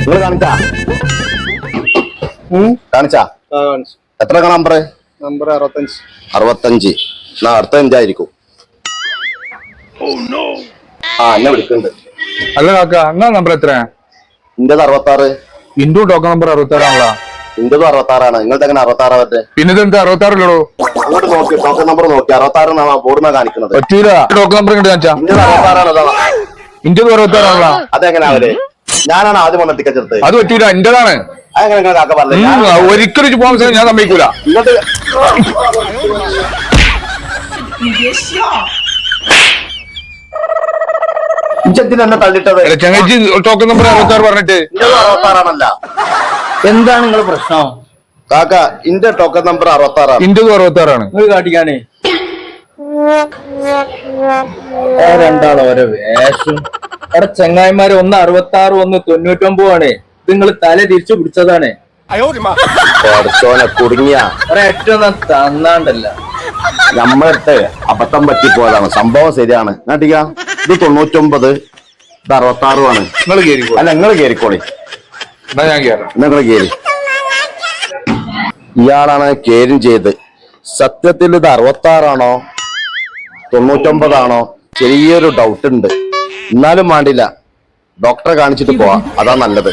നിങ്ങൾ കാണിച്ചാ കാണിച്ചാ എത്ര നമ്പർ? നമ്പർ 65. 65. എന്നാ അടുത്ത 5ആയിരിക്കും. എന്നെ വിളിക്കുന്നുണ്ട്. അല്ല കാക്ക, അങ്ങനെ നമ്പർ എത്ര? ഇന്റത് 66. ഇന്റു ടോക്കൺ നമ്പർ 66ആണല്ലോ. ഇന്റതും 66ആണ്. നിങ്ങൾക്ക് എങ്ങനെ 66 പറ്റേ? പിന്നെ ഇതെന്താ 66 അങ്ങോട്ട് നോക്കി ടോക്കൺ നമ്പർ നോക്കി 66 ബോർഡിനാ കാണിക്കുന്നത്. പറ്റൂല. ടോക്കൺ നമ്പർ ഇങ്ങോട്ട് കാണിച്ചാ. ഇന്റത് 66 ഇന്റത് 66ആണല്ലോ. അതെങ്ങനെ അവര്? ഞാനാണ് ആദ്യം വന്ന ടിക്കറ്റ് എടുത്തത്. അത് പറ്റൂല, എന്റേതാണ്. അതെങ്ങനെ കാക്ക പറഞ്ഞത്? ഒരിക്കലും പോകാൻ ഞാൻ സമ്മതിക്കൂല. ഇങ്ങോട്ട് എന്നെ തള്ളിട്ടത് ചങ്ങാച്ചി ടോക്കൺ നമ്പർ 66 പറഞ്ഞിട്ട്. 66ആണല്ല. എന്താണ് നിങ്ങളെ പ്രശ്നം? കാക്ക ഇന്റെ ടോക്കൺ നമ്പർ 66. ഇന്റത് 66ആണ്. നിങ്ങൾ കാട്ടിക്കാണേ. രണ്ടാളോ ഓരോ വേഷം. അവിടെ ചെങ്ങായിമാര് ഒന്ന് 66 ഒന്ന് 99 ആണ്. ഇത് നിങ്ങൾ തല തിരിച്ചു പിടിച്ചതാണ്. കുടുങ്ങിയ ഏറ്റവും തന്നാണ്ടല്ല. നമ്മളടുത്ത് അബദ്ധം പറ്റിപ്പോയതാണ്. സംഭവം ശരിയാണ്. നാട്ടിക്ക ഇത് 99, ഇത് 66ആണ്. നിങ്ങൾ കേറി. അല്ല നിങ്ങൾ കേറിക്കോളി. എന്നാ ഞാൻ കേറാം. നിങ്ങൾ കേറി. ഇയാളാണ് കേരും ചെയ്ത്. സത്യത്തിൽ ഇത് 66ആണോ 99ആണോ ചെറിയൊരു ഡൗട്ട് ഉണ്ട്. എന്നാലും വേണ്ടില്ല, ഡോക്ടറെ കാണിച്ചിട്ട് പോവാ, അതാ നല്ലത്.